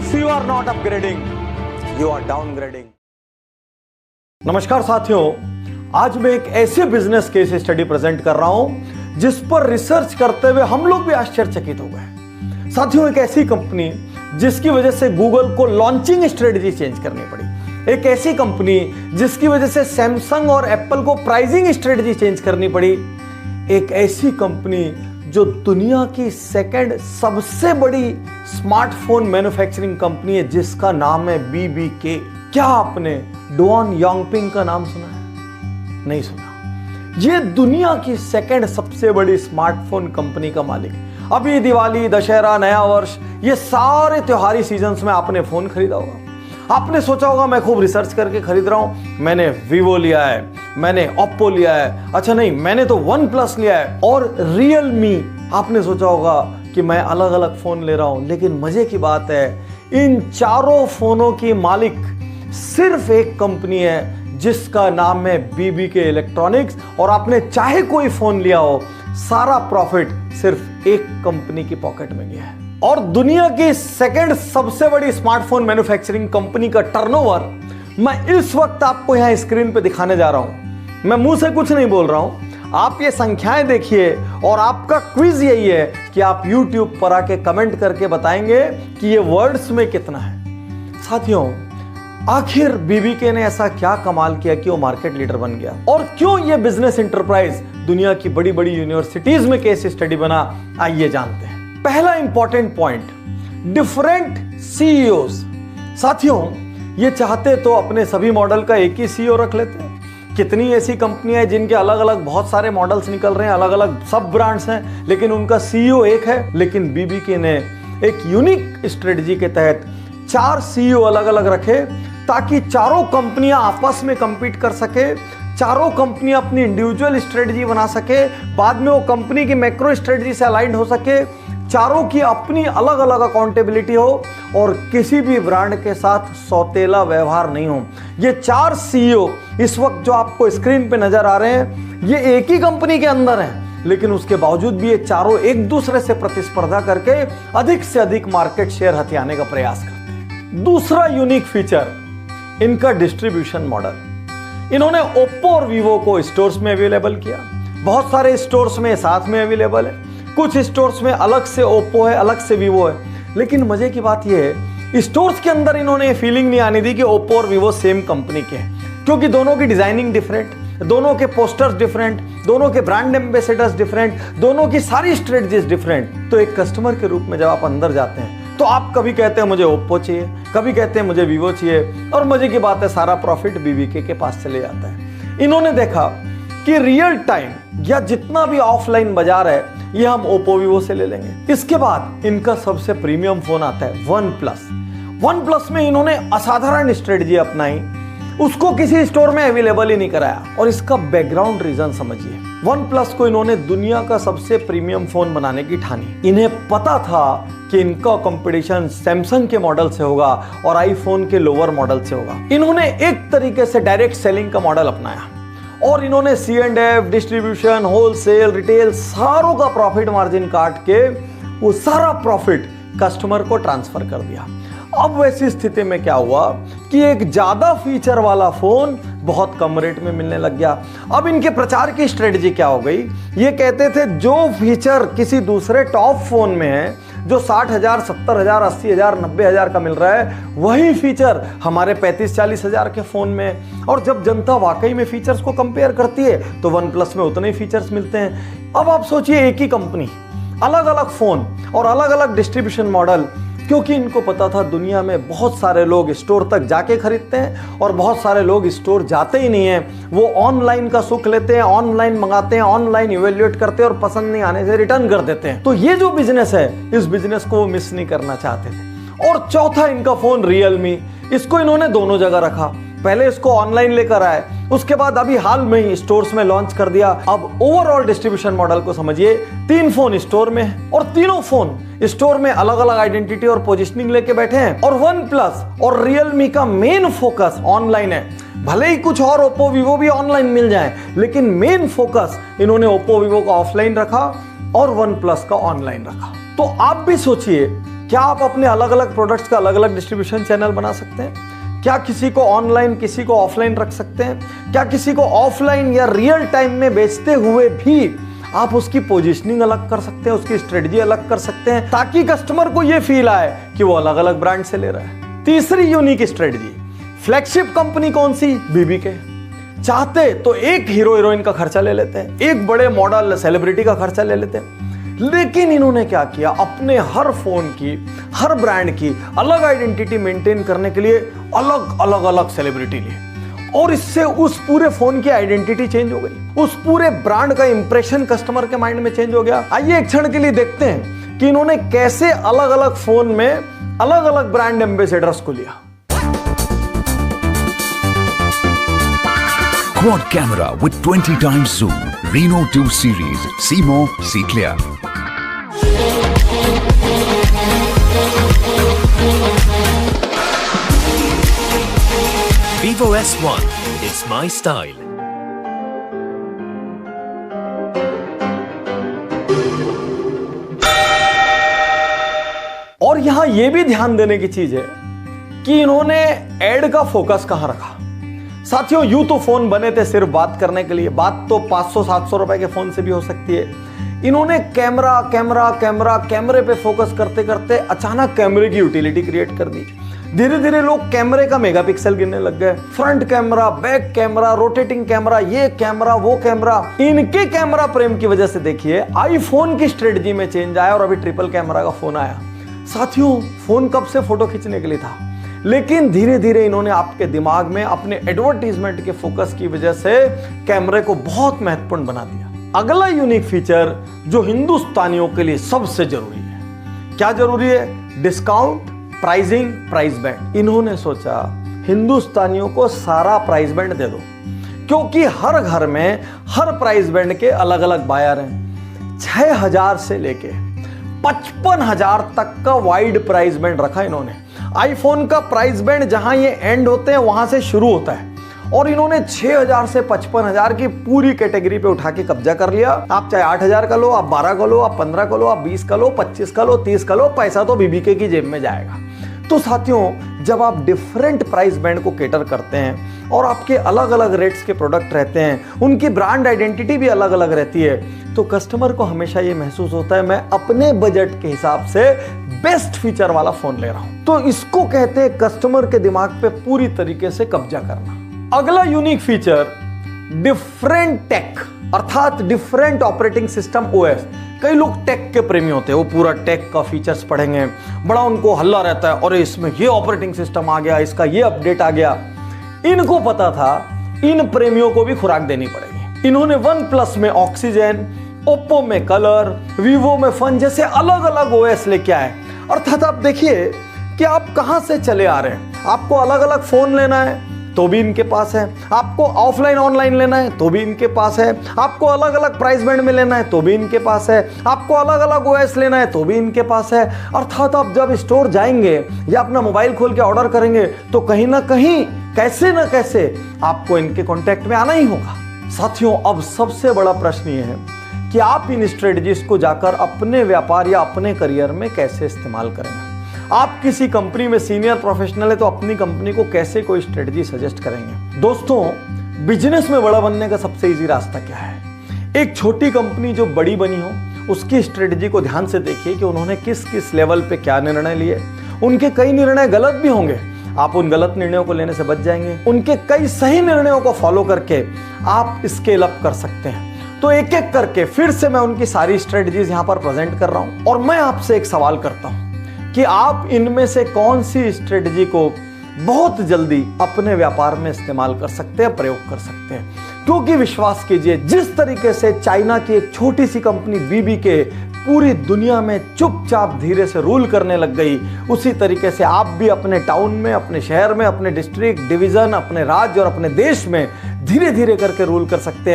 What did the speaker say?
means you are not upgrading, you are downgrading. नमस्कार साथियों, आज मैं एक ऐसे बिजनेस केस स्टडी प्रेजेंट कर रहा हूं जिस पर रिसर्च करते हुए हम लोग भी आश्चर्यचकित हो गए। साथियों, एक ऐसी कंपनी जिसकी वजह से गूगल को लॉन्चिंग स्ट्रेटजी चेंज करनी पड़ी, एक ऐसी कंपनी जिसकी वजह से सैमसंग और एप्पल को प्राइसिंग स्ट्रेटजी चेंज करनी पड़ी, एक ऐसी कंपनी जो दुनिया की सेकंड सबसे बड़ी स्मार्टफोन मैन्युफैक्चरिंग कंपनी है जिसका नाम है BBK। क्या आपने डुआन यांगपिंग का नाम सुना है? नहीं सुना। ये दुनिया की सेकंड सबसे बड़ी स्मार्टफोन कंपनी का मालिक। अभी दिवाली, दशहरा, नया वर्ष, ये सारे त्योहारी सीजन्स में आपने फोन खरीदा होगा। आपने सोचा होगा मैं खूब रिसर्च करके खरीद रहा हूं, मैंने वीवो लिया है, मैंने ओप्पो लिया है, अच्छा नहीं मैंने तो वन प्लस लिया है और रियलमी। आपने सोचा होगा कि मैं अलग अलग फोन ले रहा हूं, लेकिन मजे की बात है इन चारों फोनों की मालिक सिर्फ एक कंपनी है जिसका नाम है BBK इलेक्ट्रॉनिक्स। और आपने चाहे कोई फोन लिया हो, सारा प्रॉफिट सिर्फ एक कंपनी की पॉकेट में गया है। और दुनिया की सेकंड सबसे बड़ी स्मार्टफोन मैन्युफैक्चरिंग कंपनी का टर्नओवर मैं इस वक्त आपको यहां स्क्रीन पे दिखाने जा रहा हूं। मैं मुंह से कुछ नहीं बोल रहा हूं, आप ये संख्याएं देखिए और आपका क्विज यही है कि आप YouTube पर आके कमेंट करके बताएंगे कि ये वर्ड्स में कितना है। साथियों, आखिर BBK ने ऐसा क्या कमाल किया कि वो मार्केट लीडर बन गया, और क्यों ये बिजनेस एंटरप्राइज दुनिया की बड़ी बड़ी यूनिवर्सिटीज में केस स्टडी बना, आइए जानते हैं। पहला इंपॉर्टेंट पॉइंट, डिफरेंट CEOs। साथियों, ये चाहते तो अपने सभी मॉडल का एक ही CEO रख लेते हैं। कितनी ऐसी कंपनियां हैं जिनके अलग अलग बहुत सारे मॉडल्स निकल रहे हैं, अलग अलग सब ब्रांड्स हैं, लेकिन उनका CEO एक है। लेकिन BBK ने एक यूनिक स्ट्रेटजी के तहत 4 CEO अलग अलग रखे ताकि चारों कंपनियां आपस में कंपीट कर सके, चारों कंपनियां अपनी इंडिविजुअल स्ट्रेटजी बना सके, बाद में वो कंपनी की मैक्रो स्ट्रेटजी से अलाइंड हो सके, चारों की अपनी अलग अलग अकाउंटेबिलिटी हो और किसी भी ब्रांड के साथ सौतेला व्यवहार नहीं हो। ये 4 CEO इस वक्त जो आपको स्क्रीन पे नजर आ रहे हैं, ये एक ही कंपनी के अंदर हैं, लेकिन उसके बावजूद भी ये चारों एक दूसरे से प्रतिस्पर्धा करके अधिक से अधिक मार्केट शेयर हथियाने का प्रयास करते हैं। दूसरा यूनिक फीचर, इनका डिस्ट्रीब्यूशन मॉडल। इन्होंने ओप्पो और वीवो को स्टोर्स में अवेलेबल किया, बहुत सारे स्टोर्स में साथ में अवेलेबल है, कुछ स्टोर्स में अलग से ओप्पो है, अलग से वीवो है। लेकिन मजे की बात यह है, स्टोर्स के अंदर इन्होंने फीलिंग नहीं आने दी कि ओप्पो और वीवो सेम कंपनी के हैं, क्योंकि दोनों की डिजाइनिंग डिफरेंट, दोनों के पोस्टर्स डिफरेंट, दोनों के ब्रांड एम्बेसडर्स डिफरेंट, दोनों की सारी स्ट्रेटजीज डिफरेंट। तो एक कस्टमर के रूप में जब आप अंदर जाते हैं तो आप कभी कहते हैं मुझे ओप्पो चाहिए, कभी कहते हैं मुझे वीवो चाहिए, और मजे की बात है सारा प्रॉफिट BBK के पास चले जाता है। इन्होंने देखा कि रियल टाइम या जितना भी ऑफलाइन बाजार है ये हम ओप्पो वीवो से ले लेंगे। इसके बाद इनका सबसे प्रीमियम फोन आता है वन प्लस में इन्होंने असाधारण स्ट्रेटजी अपनाई, उसको किसी स्टोर में अवेलेबल ही नहीं कराया। और इसका बैकग्राउंड रीजन समझिए, वन प्लस को इन्होंने दुनिया का सबसे प्रीमियम फोन बनाने की ठानी। इन्हें पता था कि इनका कंपटीशन सैमसंग के मॉडल से होगा और आईफोन के लोअर मॉडल से होगा। इन्होंने एक तरीके से डायरेक्ट सेलिंग का मॉडल अपनाया और इन्होंने C&F, डिस्ट्रीब्यूशन, होलसेल, रिटेल, सारों का प्रॉफिट मार्जिन काट के वो सारा प्रॉफिट कस्टमर को ट्रांसफर कर दिया। अब वैसी स्थिति में क्या हुआ कि एक ज्यादा फीचर वाला फोन बहुत कम रेट में मिलने लग गया। अब इनके प्रचार की स्ट्रेटजी क्या हो गई, ये कहते थे जो फीचर किसी दूसरे टॉप फोन में है, जो 60,000, 70,000, 80,000, 90,000 का मिल रहा है, वही फीचर हमारे 35-40 हजार के फोन में। और जब जनता वाकई में फीचर्स को कंपेयर करती है तो वन प्लस में उतने ही फीचर्स मिलते हैं। अब आप सोचिए, एक ही कंपनी, अलग अलग फोन और अलग अलग डिस्ट्रीब्यूशन मॉडल, क्योंकि इनको पता था दुनिया में बहुत सारे लोग स्टोर तक जाके खरीदते हैं और बहुत सारे लोग स्टोर जाते ही नहीं हैं, वो ऑनलाइन का सुख लेते हैं, ऑनलाइन मंगाते हैं, ऑनलाइन इवेल्युएट करते हैं और पसंद नहीं आने से रिटर्न कर देते हैं। तो ये जो बिजनेस है, इस बिजनेस को वो मिस नहीं करना चाहते थे। और चौथा इनका फोन रियलमी, इसको इन्होंने दोनों जगह रखा। पहले इसको ऑनलाइन लेकर आए, उसके बाद अभी हाल में ही स्टोर्स में लॉन्च कर दिया। अब ओवरऑल डिस्ट्रीब्यूशन मॉडल को समझिए, 3 फोन स्टोर में है और तीनों फोन स्टोर में अलग अलग आइडेंटिटी और पोजीशनिंग लेके बैठे हैं। और वन प्लस और रियलमी का मेन फोकस ऑनलाइन है। भले ही कुछ और ओप्पो वीवो भी ऑनलाइन मिल जाए, लेकिन मेन फोकस इन्होंने ओप्पो वीवो का ऑफलाइन रखा और वन प्लस का ऑनलाइन रखा। तो आप भी सोचिए क्या आप अपने अलग अलग प्रोडक्ट्स का अलग अलग डिस्ट्रीब्यूशन चैनल बना सकते हैं? क्या किसी को ऑनलाइन किसी को ऑफलाइन रख सकते हैं? क्या किसी को ऑफलाइन या रियल टाइम में बेचते हुए भी आप उसकी पोजीशनिंग अलग कर सकते हैं, उसकी स्ट्रेटजी अलग कर सकते हैं, ताकि कस्टमर को यह फील आए कि वो अलग अलग ब्रांड से ले रहा है। तीसरी यूनिक स्ट्रेटजी, फ्लैगशिप कंपनी कौन सी? बीबीके। चाहते तो एक हीरो हीरोइन का खर्चा ले लेते हैं, एक बड़े मॉडल सेलिब्रिटी का खर्चा ले लेते हैं, लेकिन इन्होंने क्या किया, अपने हर फोन की, हर ब्रांड की अलग आइडेंटिटी मेंटेन करने के लिए अलग अलग अलग सेलिब्रिटी लिए, और इससे उस पूरे फोन की आइडेंटिटी चेंज हो गई, उस पूरे ब्रांड का इंप्रेशन कस्टमर के माइंड में चेंज हो गया। आइए एक क्षण के लिए देखते हैं कि इन्होंने कैसे अलग अलग फोन में अलग अलग ब्रांड एम्बेसडर्स को लिया। Quad camera with 20 times zoom. Reno 2 series. See more, see clear. Vivo S1 is my style. और यहां यह भी ध्यान देने की चीज है कि इन्होंने एड का फोकस कहां रखा। साथियों, यूं तो फोन बने थे सिर्फ बात करने के लिए, बात तो 500-700 रुपए के फोन से भी हो सकती है। इन्होंने कैमरा कैमरा कैमरा कैमरे पे फोकस करते करते अचानक कैमरे की यूटिलिटी क्रिएट कर दी। धीरे धीरे लोग कैमरे का मेगापिक्सल गिनने लग गए, front camera, back camera, rotating camera, ये कैमरा, वो कैमरा। इनके कैमरा प्रेम की वजह से देखिए आईफोन की स्ट्रेटजी में चेंज आया और अभी ट्रिपल कैमरा का फोन आया। साथियों, फोन कब से फोटो खींचने के लिए था, लेकिन धीरे धीरे इन्होंने आपके दिमाग में अपने एडवर्टीजमेंट के फोकस की वजह से कैमरे को बहुत महत्वपूर्ण बना दिया। अगला यूनिक फीचर जो हिंदुस्तानियों के लिए सबसे जरूरी है, क्या जरूरी है? Discount, pricing, price band. इन्होंने सोचा हिंदुस्तानियों को सारा प्राइस बैंड दे दो, क्योंकि हर घर में हर प्राइस बैंड के अलग अलग बायर हैं। 6000 से लेके 55,000 तक का वाइड प्राइस बैंड रखा इन्होंने। आईफोन का प्राइस बैंड जहां ये एंड होते हैं वहां से शुरू होता है, और इन्होंने 6000 से 55,000 की पूरी कैटेगरी पे उठा के कब्जा कर लिया। आप चाहे 8000 का लो, आप 12 का लो, आप 15 का लो, आप 20 का लो, 25 का लो, 30 का लो, पैसा तो बीबीके की जेब में जाएगा। तो साथियों, जब आप डिफरेंट प्राइस बैंड को केटर करते हैं और आपके अलग अलग रेट्स के प्रोडक्ट रहते हैं, उनकी ब्रांड आइडेंटिटी भी अलग अलग रहती है, तो कस्टमर को हमेशा ये महसूस होता है मैं अपने बजट के हिसाब से बेस्ट फीचर वाला फोन ले रहा हूं। तो इसको कहते हैं कस्टमर के दिमाग पे पूरी तरीके से कब्जा करना। अगला यूनिक फीचर, डिफरेंट टेक, अर्थात डिफरेंट ऑपरेटिंग सिस्टम ओएस। कई लोग टेक के प्रेमी होते हैं, वो पूरा टेक का फीचर्स पढ़ेंगे, बड़ा उनको हल्ला रहता है, और इसमें ये ऑपरेटिंग सिस्टम आ गया, इसका ये अपडेट आ गया। इनको पता था इन प्रेमियों को भी खुराक देनी पड़ेगी। इन्होंने OnePlus में ऑक्सीजन, ओप्पो में कलर, वीवो में फन जैसे अलग अलग ओएस लेके आए। अर्थात आप देखिए कि आप कहां से चले आ रहे हैं। आपको अलग अलग फोन लेना है तो भी इनके पास है, आपको ऑफलाइन ऑनलाइन लेना है तो भी इनके पास है, आपको अलग अलग प्राइस बैंड में लेना है तो भी इनके पास है, आपको अलग अलग ओएस लेना है तो भी इनके पास है। अर्थात आप जब स्टोर जाएंगे या अपना मोबाइल खोल के ऑर्डर करेंगे तो कहीं ना कहीं, कैसे ना कैसे आपको इनके कॉन्टेक्ट में आना ही होगा। साथियों, अब सबसे बड़ा प्रश्न ये है कि आप इन स्ट्रेटजीज को जाकर अपने व्यापार या अपने करियर में कैसे इस्तेमाल करेंगे। आप किसी कंपनी में सीनियर प्रोफेशनल है तो अपनी कंपनी को कैसे कोई स्ट्रेटजी सजेस्ट करेंगे। दोस्तों, बिजनेस में बड़ा बनने का सबसे इजी रास्ता क्या है? एक छोटी कंपनी जो बड़ी बनी हो, उसकी स्ट्रेटजी को ध्यान से देखिए कि उन्होंने किस किस लेवल पे क्या निर्णय लिए। उनके कई निर्णय गलत भी होंगे, आप उन गलत निर्णयों को लेने से बच जाएंगे। उनके कई सही निर्णयों को फॉलो करके आप स्केल अप कर सकते हैं। तो एक एक करके फिर से मैं उनकी सारी स्ट्रेटजीज यहां पर प्रेजेंट कर रहा हूं, और मैं आपसे एक सवाल करता हूं कि आप इनमें से कौन सी स्ट्रेटजी को बहुत जल्दी अपने व्यापार में इस्तेमाल कर सकते हैं, प्रयोग कर सकते हैं। क्योंकि विश्वास कीजिए, जिस तरीके से चाइना की एक छोटी सी कंपनी बीबीके पूरी दुनिया में चुपचाप धीरे से रूल करने लग गई, उसी तरीके से आप भी अपने टाउन में, अपने शहर में, अपने डिस्ट्रिक्ट, डिवीजन, अपने राज्य और अपने देश में धीरे धीरे करके रूल कर सकते हैं।